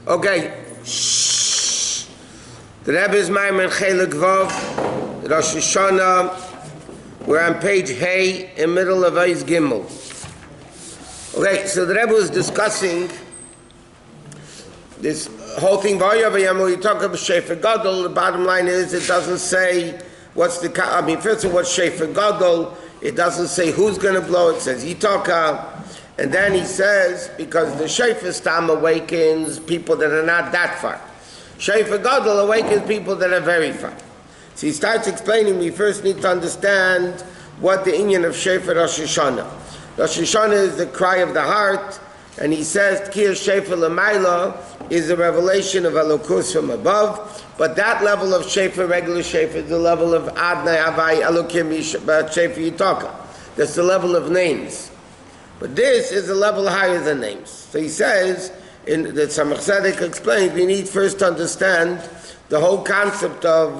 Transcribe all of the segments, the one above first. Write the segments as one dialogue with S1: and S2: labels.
S1: Okay. The Rebbe's Maamar Chelik Vav, Rosh Hashanah. We're on page Hey, in middle of Eis Gimel. Okay, so the Rebbe was discussing this whole thing. When you talk about Shofar Gadol, the bottom line is it doesn't say first of all, what's Shofar Gadol? It doesn't say who's going to blow. It says Yitaka. And then he says, because the Shofar Stam awakens people that are not that far. Shofar Gadol awakens people that are very far. So he starts explaining, we first need to understand what the inyan of Shofar Rosh Hashanah. Rosh Hashanah is the cry of the heart, and he says, Tkir Shofar L'mayla is a revelation of Elokus from above, but that level of Shofar, regular Shofar, is the level of Adnai Havai Elokim Shofar Yitaka. That's the level of names. But this is a level higher than names. So he says, in the Tzemach Tzedek explains, we need first to understand the whole concept of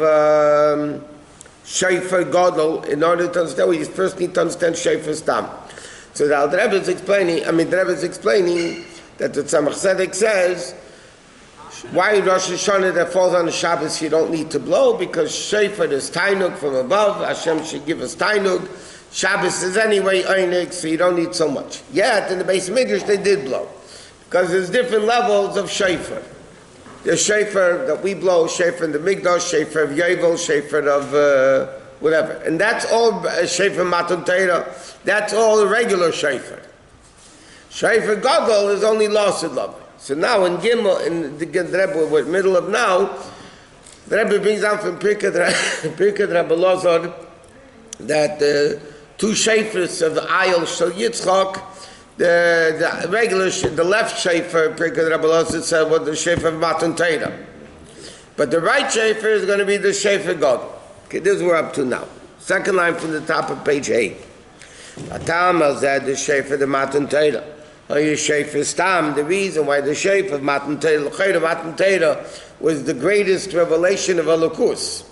S1: Shofar Gadol. In order to understand, we first need to understand Shofar Stam. So the Rebbe is explaining that the Tzemach Tzedek says, why Rosh Hashanah that falls on the Shabbos you don't need to blow? Because Shofar is Tainug from above. Hashem should give us Tainug. Shabbos is anyway Einig, so you don't need so much. Yet in the Beis Midrash they did blow, because there's different levels of Shofar. There's Shofar that we blow, Shofar in the Mikdash, Shofar of Yovel, Shofar of whatever, and that's all Shofar Matan Torah. That's all regular Shofar. Shofar Gadol is only lost love. So now in Gimel, in the Rebbe, we're middle of now, the Rebbe brings down from Pirkei Rebbe Lazar that two shofars of the Ayel Shel Yitzchak, the regular, the left shofar, Pirkei Rebbe Lazar said, was the shofar of Matan Torah. But the right shofar is going to be the shofar Gadol. Okay, this is what we're up to now. Second line from the top of page 8. Atam said the shofar of Matan Torah. The shofar Stam, the reason why the shofar of Matan Torah, Matan Torah was the greatest revelation of Elokus.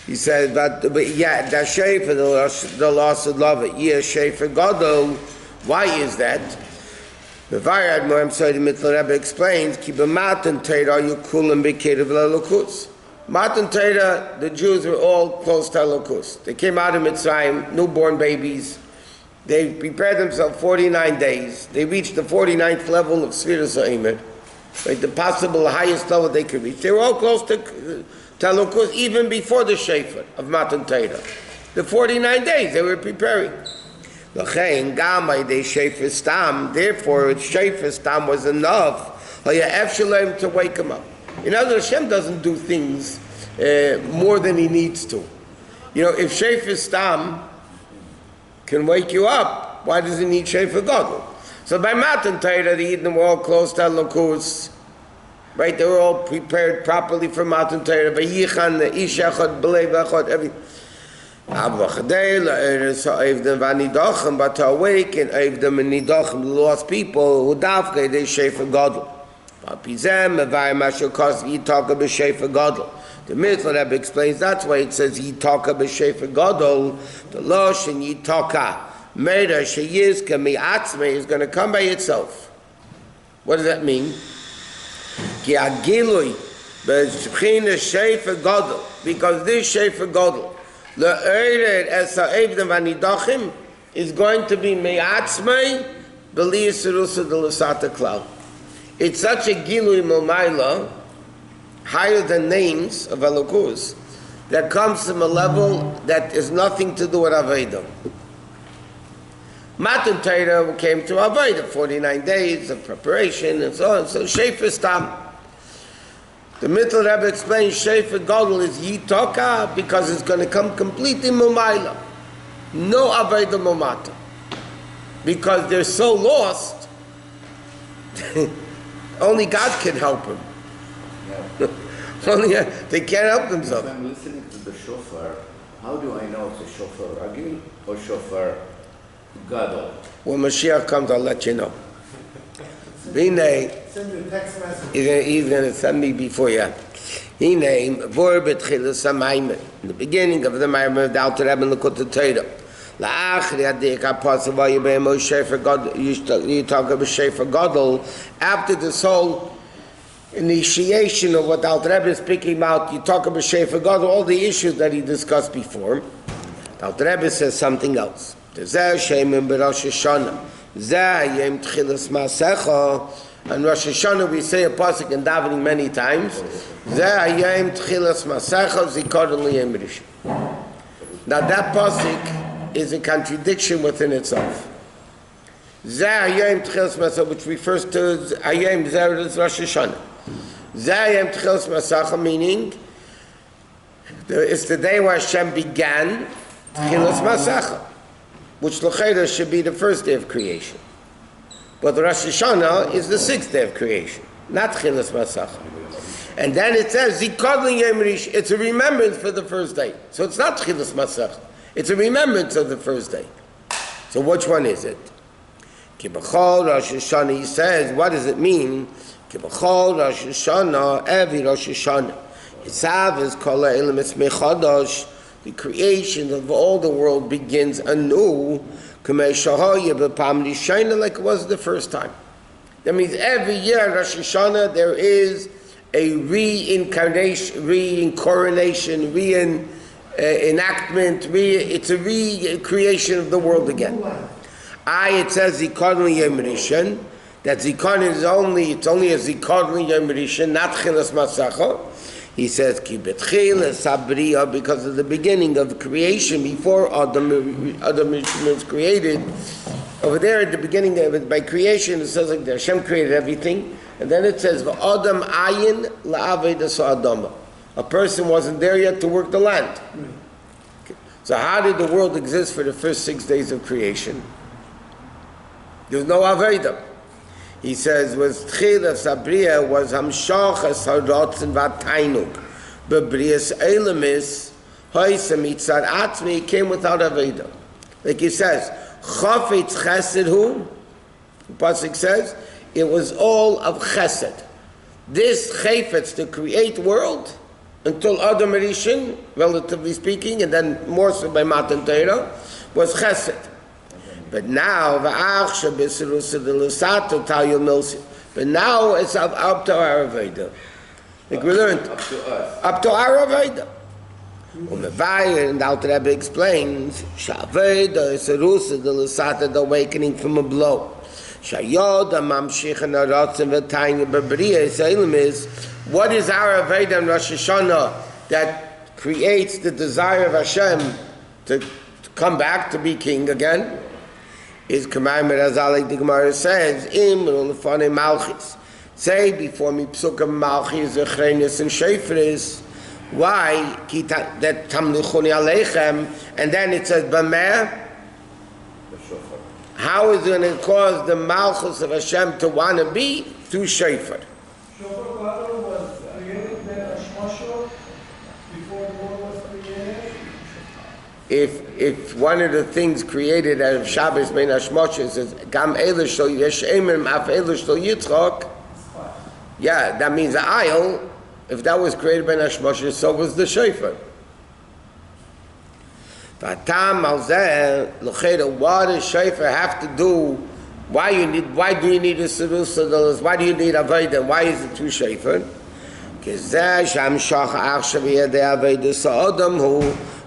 S1: He said, but yeah, the shofar, the loss of love, yeah, shofar Gadol. Why is that? The Varad Moram Soidi Mittel Rebbe explains, Ki b'Matan Torah you kulam b'kerev l'Elokus. Matan Torah, the Jews were all close to Elokus. They came out of Mitzrayim, newborn babies. They prepared themselves 49 days. They reached the 49th level of Sfiras HaEmer, right, the possible highest level they could reach. They were all close to Elokus even before the Shofar of Matan Torah. The 49 days they were preparing. Therefore, Shofar Stam was enough to wake him up. In other words, Hashem doesn't do things more than He needs to. You know, if Shofar Stam can wake you up, why does He need Shofar Gadol? So by Matan Torah, the Eden were all close to Elokus. Right, they were all prepared properly for Matan Torah. Vayichan, the Ishachot, B'lei V'achot, everything. But to awaken them and nidachim, the lost people, who dafke, they Shofar Gadol. The Mitzvah Rebbe explains that's why it says Yitaka b'Shofar Gadol. The Rosh and Yitaka, Meira sheyizka mi'atzmei is going to come by itself. What does that mean? Ki agilui b'shchina Shofar Gadol, because this Shofar Gadol le'ored es ha'evdim v'nidachim is going to be mi'atzmei b'li yisirusa d'lasata klal. It's such a gilui momayla, higher than names of Elokus, that comes from a level that is nothing to do with Avodah. Matan Torah came to Avodah, 49 days of preparation and so on. So Shofar Stam. The Mittel Rebbe explains Shofar Gadol is Yitaka because it's going to come completely Mumayla. No Avodah Mumata. Because they're so lost, only God can help them. Only they can't help themselves.
S2: If I'm listening to the shofar, how do I know it's a shofar ragil or shofar gadol?
S1: When Mashiach comes, I'll let you know. Send me a text message. He's going to send me before you. In the beginning of the Maamar, the Alter Rebbe Lekut Torah. After this whole initiation of what the Alter Rebbe is picking out. You talk about Shofar God, all the issues that he discussed before. The Alter Rebbe says something else. Zeh Shemim b'Rosh Hashanah. Zeh Yom Tchilas Masecha. And Rosh Hashanah we say a pasuk in davening many times. Zeh Yom Tchilas Masecha Zikaron Liyom Rishon. Now that pasuk is a contradiction within itself. Zeh Yom Tchilas Masecha, which refers to Yom Zeh Rosh Hashanah. Zeh Yom Tchilas Masecha, meaning it's the day where Hashem began Tchilas Masecha, which l'chayra should be the first day of creation. But the Rosh Hashanah is the sixth day of creation, not Tchilas Masecha. And then it says, Zikaron Yom Rishon, it's a remembrance for the first day. So it's not Tchilas Masecha, it's a remembrance of the first day. So which one is it? Ki b'chol Rosh Hashanah, he says, what does it mean? Ki b'chol Rosh Hashanah, every Rosh Hashanah. Yisav is kol ha'elam etzmei chadash. The creation of all the world begins anew, like it was the first time. That means every year Rosh Hashanah there is a reincarnation, enactment. It's a recreation of the world again. It says Zikaron Yom Rishon. That Zikaron is only a Zikaron Yom Rishon, not Tchilas Masecha. He says, Ki betchilas habriya, because of the beginning of creation, before Adam was created. Over there at the beginning of it, by creation, it says like Hashem created everything. And then it says, V'adam ayin la'avedas ha'adama. A person wasn't there yet to work the land. Okay. So how did the world exist for the first 6 days of creation? There was no Aveda. He says, was Tchilas Habriya was Hamshachas HaRatzon V'Tainug. B'Brias Eilemis, Hoysem Yitzar Atzmi, came without Aveda. Like he says, Chafetz Chesed Hu, the Pasuk says, it was all of Chesed. This Chafetz, to create world, until Adam Rishon, relatively speaking, and then more so by Matan Torah, was Chesed. But now, but now it's up to our Aveda. Like we learned, up to our Aveda. And the Alter Rebbe explains, Aveda is a rusa de l'sata, the awakening from a blow. Shayoda mamshich and aratzim v'tayim b'briya is what is our Aveda in Rosh Hashanah that creates the desire of Hashem to come back to be king again? Is commandment as like the Gemara says, Im l'fanei malchis. Say before me psukam malchis zechrenis and shofris. Why? That tamlichuni aleichem, and then it says b'meh. How is it going to cause the malchus of Hashem to want to be through shofar?
S3: Shofar was created before the world was created.
S1: If one of the things created out of Shabbos bein hashmoshes is gam eilish shel yeshemim af eilish shel yitzchak, yeah, that means the aisle. If that was created by hashmoshes, so was the shofar. V'atam al zeh l'cheda, what does shofar have to do? Why do you need a serusa? Why do you need avodah? Why is it through shofar?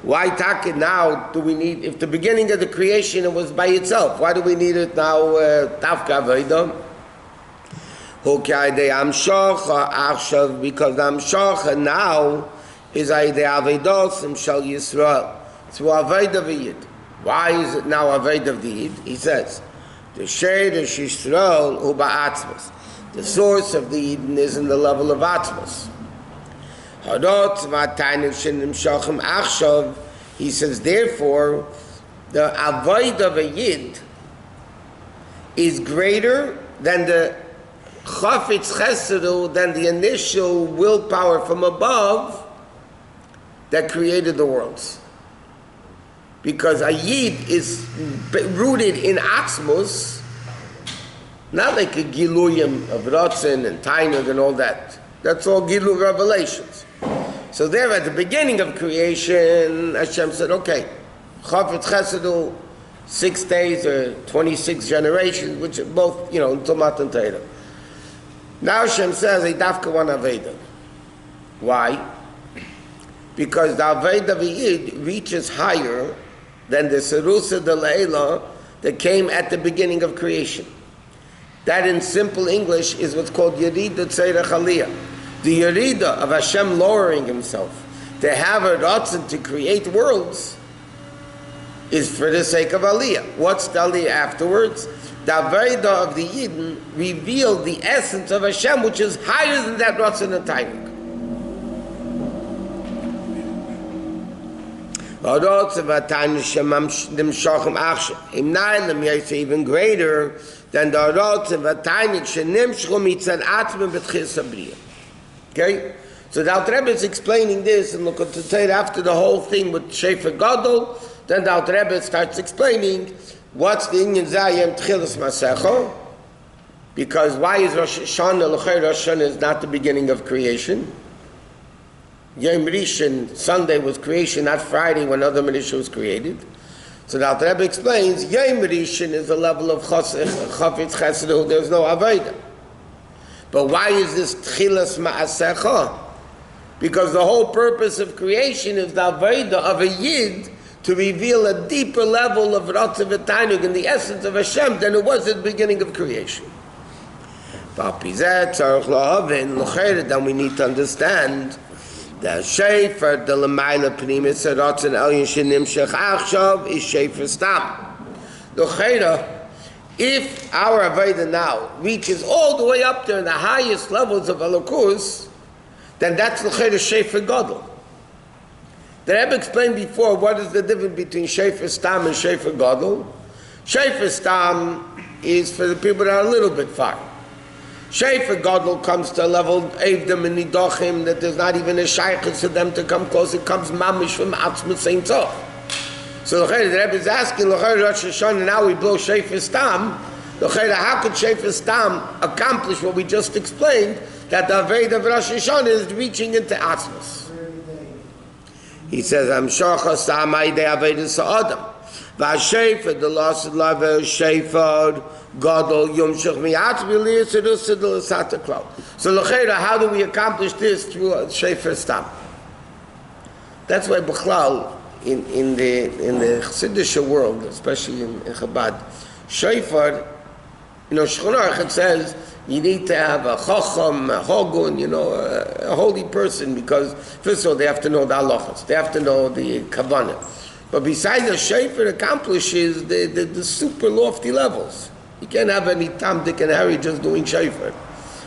S1: Why take it now? Do we need, if the beginning of the creation it was by itself, why do we need it now? Tafka avodah. Because the amshacha now is the avodah shel Yisrael. It's avodah v'yid. Why is it now avodah of the yid? He says, the sheirosh Yisrael hu ba'atzmos. The source of the Eden is in the level of atzmos. He says, therefore, the avodah of a yid is greater than the chafetz chesed, than the initial willpower from above that created the worlds. Because a yid is rooted in atzmos, not like a giluyim of Ratzin and Tainug and all that. That's all gilu revelations. So there at the beginning of creation, Hashem said, okay, Chafetz Chesed, 6 days or 26 generations, which are both, until Matan Torah. Now Hashem says, I dafka one Aveda. Why? Because the Aveda of a Yid reaches higher than the Serusa de Leila that came at the beginning of creation. That in simple English is what's called Yerida Tzeirach Aliyah. The Yerida of Hashem lowering himself to have a Ratzon to create worlds is for the sake of Aliyah. What's the Aliyah afterwards? The Aveda of the Yidden revealed the essence of Hashem, which is higher than that Ratzon and Tainik. Even greater than the Ratzon Tainik Shenimshchu Mitzad Atzmim B'tchis Abriya. Okay? So the Alter Rebbe is explaining this, and look at the Torah after the whole thing with Shofar Gadol. Then the Alter Rebbe starts explaining what's the Inyan Zayim Tchilas Masecho, because why is Rosh Hashanah, L'chei Rosh Hashanah is not the beginning of creation. Yom Rishon, Sunday was creation, not Friday when Adam Rishon was created. So the Alter Rebbe explains, Yom Rishon is a level of Chafetz Chesed, there's no Aveda. But why is this Tchilas Ma'asecha? Because the whole purpose of creation is the Aveda of a Yid to reveal a deeper level of Ratzon v'Tainug in the essence of Hashem than it was at the beginning of creation. Then we need to understand that Shofar, the L'mayla Pnimis Ratzon Elyon Shenimshech Achshav, is Shofar Stam. If our Aveda now reaches all the way up there in the highest levels of Elokus, then that's L'chayra Shofar Gadol. The Rebbe explained before what is the difference between Shofar Stam and Shofar Gadol. Shofar Stam is for the people that are a little bit far. Shofar Gadol comes to a level Evdim and Nidochim that there's not even a shaykhus for them to come close. It comes mamish from Atzmut Ein Sof. So the Rebbe is asking, Rosh Hashanah, now we blow Shofar Stam. How could Shofar Stam accomplish what we just explained, that the Aveda of Rosh Hashanah is reaching into Atzmus? He says, I'm Shachar Stam Aidei Aveda Sa'adam. V'ashayfer, the loss of love, Shofar Gadol, Yom Shech Mi'atz B'liyah Sedus Sedul Sata Klau. So how do we accomplish this through Shofar Stam? That's why B'chlal, in the Chassidish world, especially in Chabad, Shofar, Shulchan Aruch, it says you need to have a chacham, a hogun, a holy person, because first of all they have to know the halachas, they have to know the kavanah. But besides the Shofar accomplishes the super lofty levels. You can't have any Tam, Dick, and Harry just doing Shofar.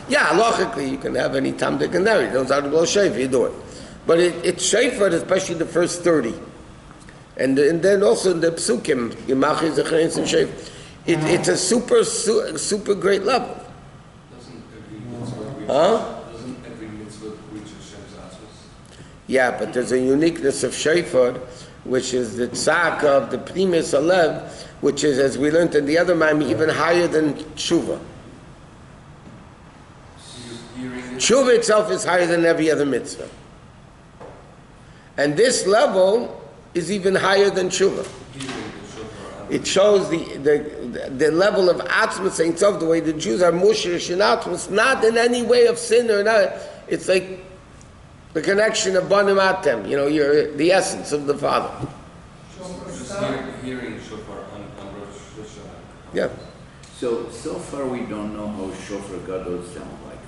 S1: Yeah, halachically you can have any Tam, Dick, and Harry. Don't have to blow Shofar, you do it. But it's Shofar, especially the first 30. And then also in the Psukim, Yimachi Zechayin and Shofar. It's a super great level.
S4: Doesn't every mitzvah reach Hashem's atzvos?
S1: Yeah, but there's a uniqueness of Shofar, which is the tzak of the Primus Alev, which is, as we learned in the other Maamar, even higher than Tshuva. Tshuva itself is higher than every other mitzvah. And this level is even higher than Tshuva. It shows the level of Atzmus Ein Sof, the way the Jews are mushrish in Atzmus, not in any way of sin or not. It's like the connection of Banim Atem, you're the essence of the Father.
S4: Just hearing Shofar on Rosh Hashanah.
S1: Yeah.
S2: So far we don't know how Shofar Gadol sounds like.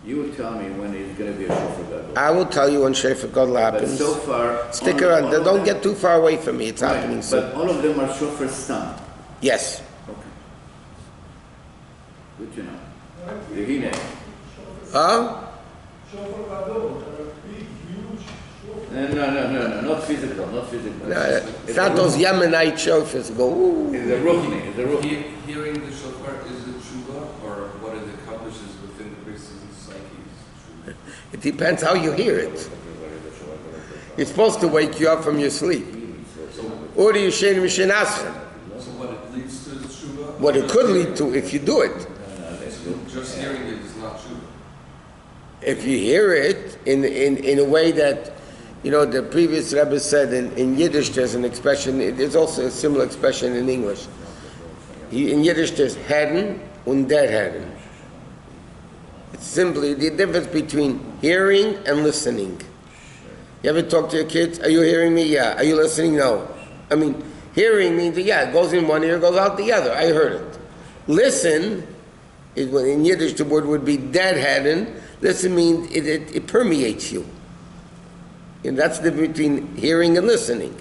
S2: You will tell me when it's going to be a Shofar Gadol.
S1: I will tell you when Shofar Gadol happens.
S2: But so far...
S1: Stick around. Don't get too far away from me. It's happening soon.
S2: But all of them are Shofar Stam.
S1: Yes.
S2: Okay. Good to know. The Hine.
S1: Huh?
S3: Shofar Gadol, big, huge shofar.
S2: No, not physical.
S1: No, it's not those Yemenite shofars go, ooh.
S2: It's a Ruchni.
S4: Hearing the Shofar, is it Tshuva, or what it accomplishes within the person's psyche?
S1: It depends how you hear it. It's supposed to wake you up from your sleep. Or you shen mishenaschen.
S4: So what it leads to is Tshuva?
S1: What it could lead to if you do it.
S4: Just hearing it is not Tshuva.
S1: If you hear it in a way that, the previous Rebbe said in Yiddish there's an expression, there's also a similar expression in English. In Yiddish there's Herren und der Herren. It's simply the difference between hearing and listening. You ever talk to your kids? Are you hearing me? Yeah. Are you listening? No. I mean, hearing means that, yeah, it goes in one ear, goes out the other. I heard it. Listen, is when in Yiddish the word would be deadheaded. Listen means it permeates you. And that's the difference between hearing and listening.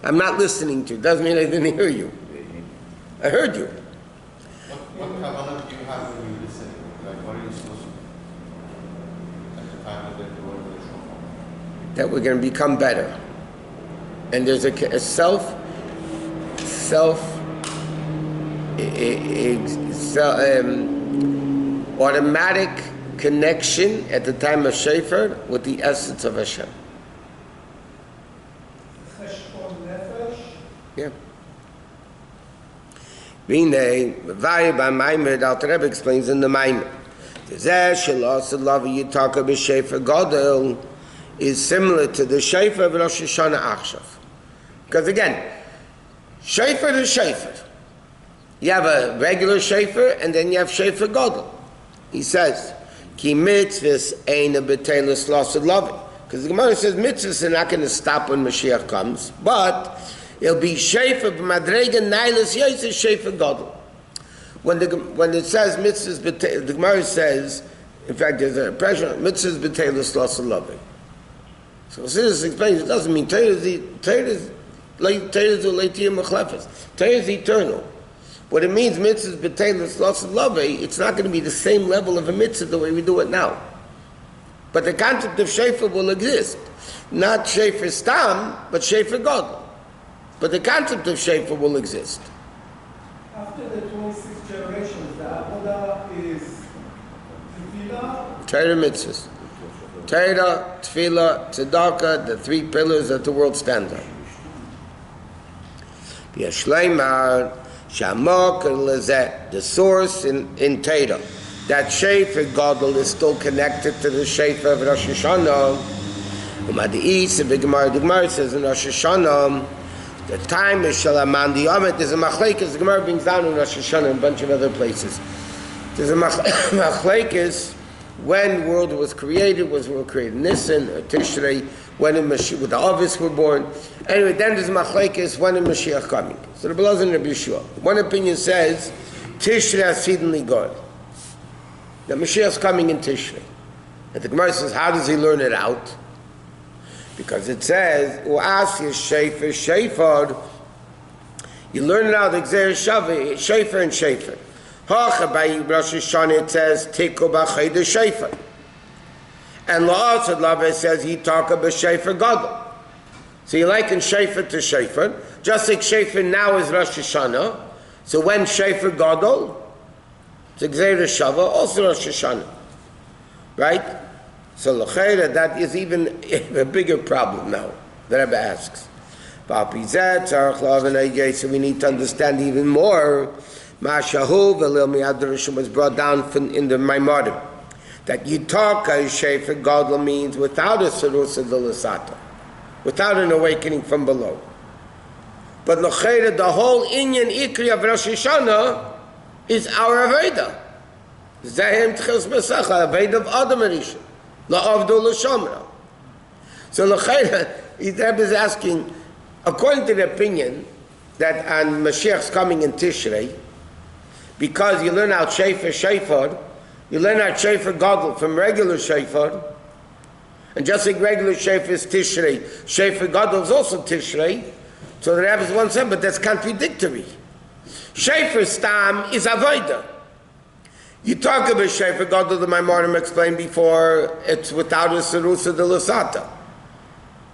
S1: I'm not listening to you. Doesn't mean I didn't hear you. I heard you.
S5: What kavanah do you have when you listen? Like, what are you supposed to do at the time of the word of the shofar?
S1: That we're going to become better. And there's a automatic connection at the time of Shofar with the essence of Hashem. Yeah. V'nei, v'vayir b'Maamar, the Alter Rebbe explains in the Maamar. Zeh shelos love yitaka b'shofar gadol is similar to the Shofar of Rosh Hashanah Achshav. Because again, Shofar is Shofar. You have a regular Shofar and then you have Shofar Gadol. He says, Ki mitzvahs eina b'teilus lost loving. Because the Gemara says mitzvahs are not going to stop when Mashiach comes, but it'll be Shofar b'madrega nailus Yosef Shofar Gadol. When it says mitzvahs b'teilus, the Gemara says, in fact, there's a pressure on mitzvahs b'teilus lost loving. So this explains it doesn't mean Torah is eternal. What it means, mitzvahs b'teilus loss of love, it's not going to be the same level of a mitzvah the way we do it now. But the concept of shofar will exist. Not shofar stam, but shofar gadol. But the concept of shofar will exist.
S3: After the 26 generations, the Avodah is Tefillah,
S1: Torah mitzvahs. Torah, Tefillah, Tzedakah, the three pillars that the world stands on. Yeshleimar, Shamok, the source in Torah. That Shofar Gadol is still connected to the Shofar of Rosh Hashanah. The Gemara says in Rosh Hashanah, the time is Shalaman the Yomit. There's a machlekes. The Gemara brings down in Rosh Hashanah and a bunch of other places. There's a machlekes. When the world was created Nisan or Tishrei, when the Avis were born. Anyway, then there's Machlekes, when the Mashiach coming. So the Belaz and Rabbi Yeshua. One opinion says, Tishrei Hasidonly God. The Mashiach's coming in Tishrei. And the Gemara says, how does he learn it out? Because it says, U'as Shofar, Shofar. You learn it out, Shofar and Shofar. By Rosh Hashanah it says Tikku b'Chayda Shofar, and La'asad Lava says Yitaka b'Shofar Gadol. So you liken Shofar to Shofar, just like Shofar now is Rosh Hashanah. So when Shofar Gadol, it's Gzeira Shava, also Rosh Hashanah, right? So l'chayra, that is even a bigger problem now. The Rebbe asks. So we need to understand even more. Mashahu v'lil mi'adrashim was brought down in the Maamar that Yitaka Shofar Gadol means without a Sarusa D'Lasata, without an awakening from below. But l'chayra, the whole Inyan Ikri of Rosh Hashanah is our Aveda. Zahem Tchils Mesacha, Aveda of Adam Arisha, La'avdu L'Shomra. So l'chayra, the Rebbe is asking, according to the opinion that on Mashiach's coming in Tishrei, because you learn out Shofar, you learn out Shofar Gadol from regular Shofar, and just like regular Shofar is Tishrei, Shofar Gadol is also Tishrei. So the rabbis once said, but that's contradictory. Shofar Stam is Avodah. You talk about Shofar Gadol, the Maamar explained before, it's without a Sarusa D'Lasata.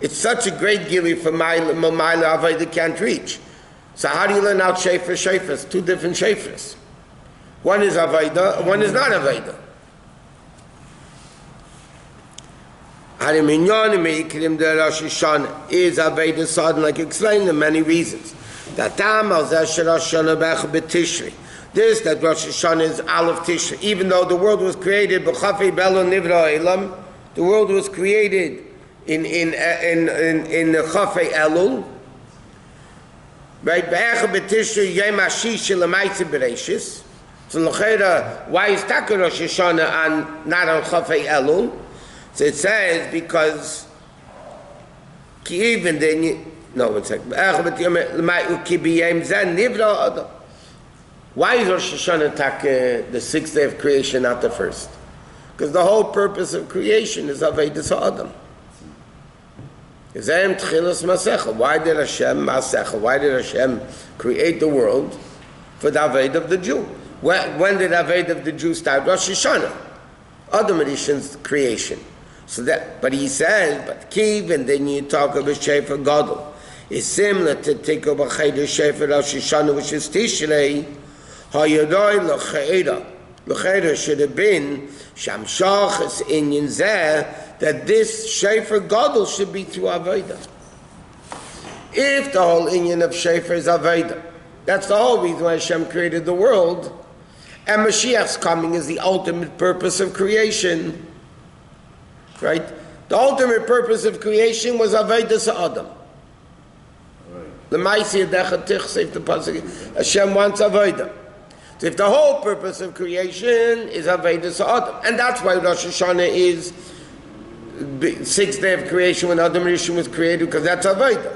S1: It's such a great gili for Maila Avodah can't reach. So how do you learn out Shofar? It's two different Shofars. One is Avodah, one is not Avodah. Rosh Hashanah is Avodah Sodom, like explained in many reasons. This, that Rosh Hashanah is Aleph Tishrei, even though the world was created, the world was created in Chafei Elul, right? So l'cheira, why is Taka Rosh Hashanah on not on Chafei Elul? So it says because ki even then no, one second. Why is Rosh Hashanah Taka the 6th day of creation, not the first? Because the whole purpose of creation is Avedis Ha'adam. Why did Hashem create the world? For the Aved of the Jew. When did Aved of the Jew start? Rosh Hashanah. Adam Rishon's creation. So that, but he says, but Kiv, and then you talk about Shofar Gadol. It's similar to take over Cheder Shofar Rosh Hashanah, which is Tishrei. Hayadoi L'Cheira. L'Cheira should have been Shamshachas Inyan Zeh, that this Shofar Gadol should be through Aveda. If the whole Inyan of Shofar is Aveda, that's the whole reason why Hashem created the world, and Mashiach's coming is the ultimate purpose of creation. Right? The ultimate purpose of creation was Avedas Adam. L'maisi Adecha Tichsev, the pasuk. Hashem wants Aveda. So if the whole purpose of creation is Avedas Adam, and that's why Rosh Hashanah is the 6th day of creation when Adam Rishon was created, because that's Aveda.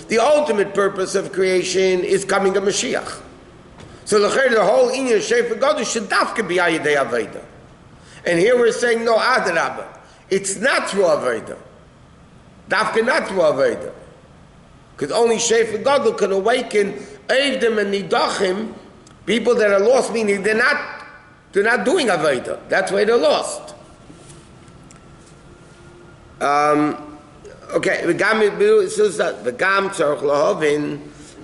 S1: The ultimate purpose of creation is coming of Mashiach. So the whole Inyan of Shofar Gadol should dafka be Ayidei Aveda. And here we're saying no Adarabah. It's not through Aveda. Dafka not through Aveda. Because only Shofar Gadol can awaken Eidim and Nidachim, people that are lost, meaning they're not doing Aveda. That's why they're lost. Okay,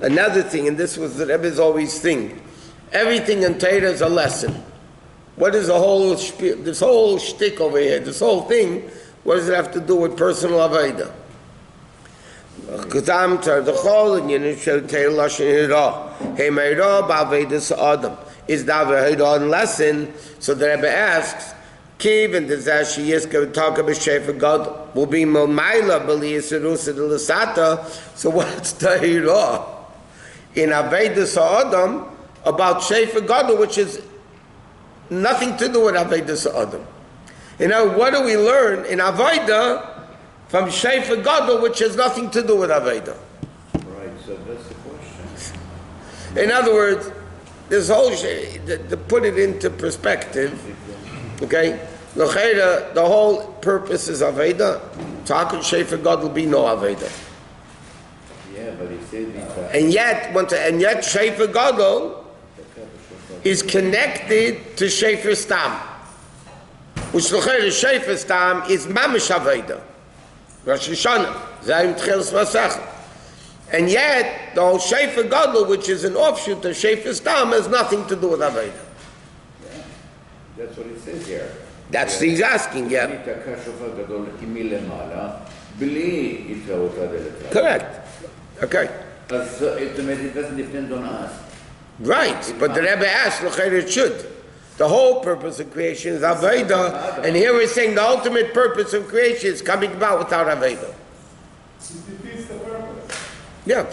S1: another thing, and this was the Rebbe's always thing. Everything in Torah is a lesson. What is this whole shtick over here, this whole thing, what does it have to do with personal Aveda? Is the Aveda lesson? So the Rebbe asks, Kiv and the Zashi Yiska talk about Shofar Gadol will be Momaila B'Liyisirusa L'Sata. So what's the Hira in Avedis Ha'adam about Shofar Gadol, which is nothing to do with Avedis Ha'adam? You know, what do we learn in Aveda from Shofar Gadol, which has nothing to do with Aveda?
S2: Right, so that's the question.
S1: In other words, this whole to put it into perspective. Okay, the whole purpose is Aveda. So how could Shofar Gadol be no Aveda?
S2: Yeah, but he said
S1: and yet Shofar Gadol is connected to Shofar Stam, which Shofar Stam is Mamish Aveda, Rosh Hashanah, Zayim Tchilas Masach. And yet the whole Shofar Gadol, which is an offshoot of Shofar Stam, has nothing to do with Aveda.
S2: That's what it says here.
S1: That's what he's asking, yeah. Correct. Okay.
S2: So it doesn't depend on us.
S1: Right, but the Rebbe asked, it should. The whole purpose of creation is Aveda, and here we're saying the ultimate purpose of creation is coming about without Aveda.
S3: It defeats the purpose.
S1: Yeah.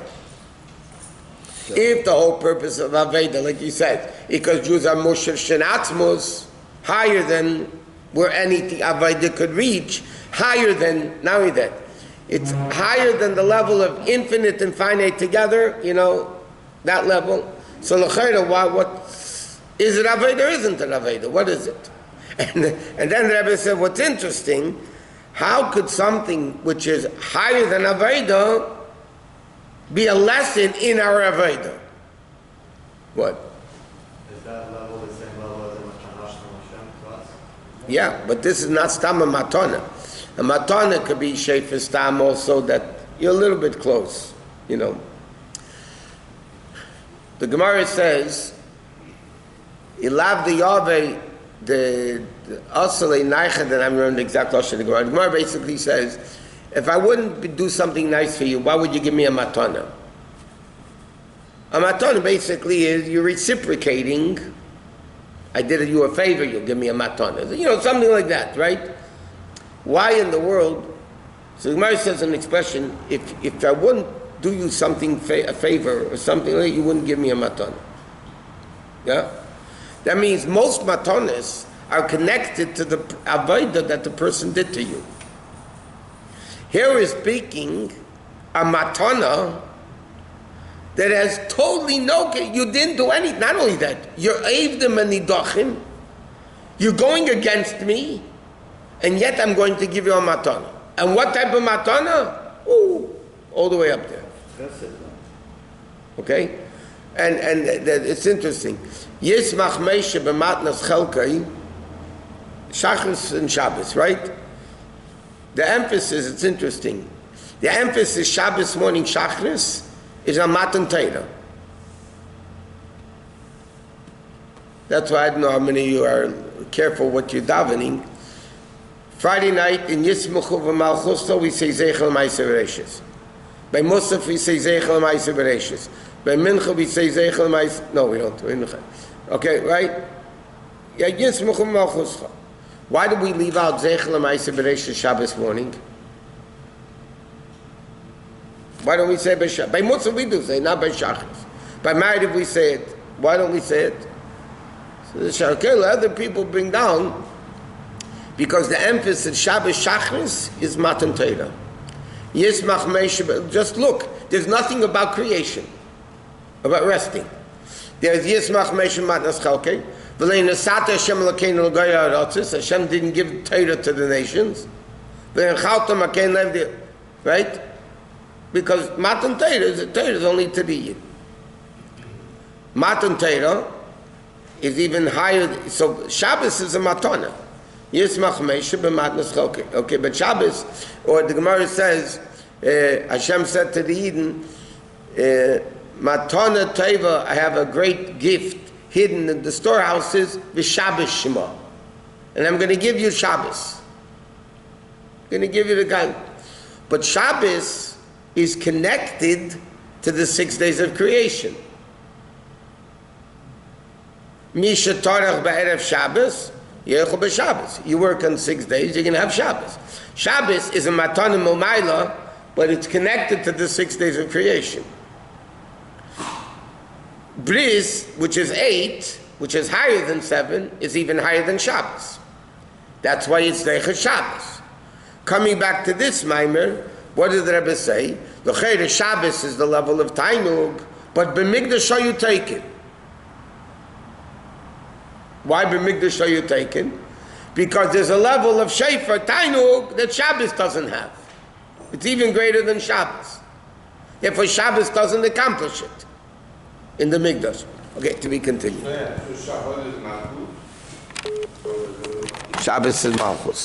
S1: If the whole purpose of Aveda, like you said, because Jews are Moshe Shenatzmos, higher than where anything Aveda could reach, higher than, not only that, it's higher than the level of infinite and finite together, that level. So l'chayra, what is it Aveda or isn't it Aveda? What is it? And then the Rebbe said, what's interesting, how could something which is higher than Aveda be a lesson in our Aveda? What?
S5: Is that level the same level as the Hashanah to us?
S1: Yeah, but this is not Stam a Matana. A Matana could be Shofar Stam also, that you're a little bit close, The Gemara says, Ilav the Yahweh, the Asale Naicha, that I'm remembering the exact Lashon of the Gemara. The Gemara basically says, if I wouldn't do something nice for you, why would you give me a matana? A matana basically is you're reciprocating. I did you a favor, you'll give me a matana. Something like that, right? Why in the world? So the Gemara says an expression, if I wouldn't do you something, a favor or something like that, you wouldn't give me a matana. Yeah? That means most matanas are connected to the avodah that the person did to you. Here is speaking a matana that has totally no, you didn't do anything. Not only that, you're avdim and nidachim, you're going against me, and yet I'm going to give you a matana. And what type of matana? Ooh, all the way up there.
S2: That's it.
S1: Okay? And it's interesting. Yismach Meishe b'matnas chelkai, Shachris and Shabbos, right? The emphasis, it's interesting. The emphasis Shabbos morning Shachris is on Matan Torah. That's why I don't know how many of you are careful what you're davening. Friday night in Yismuchu v'Malchusto we say Zeichel Ma'aser Bereishis. By Musaf we say Zeichel Ma'aser Bereishis. By Mincha we say Zeichel Ma'aser. No, we don't. Okay, right? Yeah, Yismuchu v'Malchusto. Why do we leave out Zeichel Ma'aser Bereishis Shabbos morning? Why don't we say by Shabbos? By Musaf we do say, not by Shachris. By Ma'ariv we say it. Why don't we say it? So the Sharkel, other people bring down, because the emphasis Shabbos Shachris is Matan Torah. Yismach Meishe, just look, there's nothing about creation, about resting. There's Yismach Meishe Matnas Chalkei, V'lein Asata Hashem Elokeinu L'Goya Arotzis, Hashem didn't give Torah to the nations, V'lein Chaltam Akein Lev, right? Because Matan Torah is only to the Yid. Matan Torah is even higher, so Shabbos is a matana. Yismach Meishe b'matnas chalkei. Okay, but Shabbos, or the Gemara says, Hashem said to the Eden, matana teva, I have a great gift hidden in the storehouses, v'Shabbos Shema. And I'm going to give you Shabbos. I'm going to give you the guy. But Shabbos is connected to the 6 days of creation. Misha Torach ba'erev Shabbos, Yechu b'Shabbos. You work on 6 days, you're going to have Shabbos. Shabbos is a matana momayla, but it's connected to the 6 days of creation. Bris, which is 8, which is higher than 7, is even higher than Shabbos. That's why it's Deicha Shabbos. Coming back to this Maamar, what did the Rebbe say? The Chayre Shabbos is the level of Tainug, but b'migdash are you taken? Why b'migdash are you taken? Because there's a level of Shofar Tainug that Shabbos doesn't have. It's even greater than Shabbos. Therefore Shabbos doesn't accomplish it in the Migdash. Okay, to be continued.
S5: So Shabbos is Malchus.
S1: Shabbos is Malchus.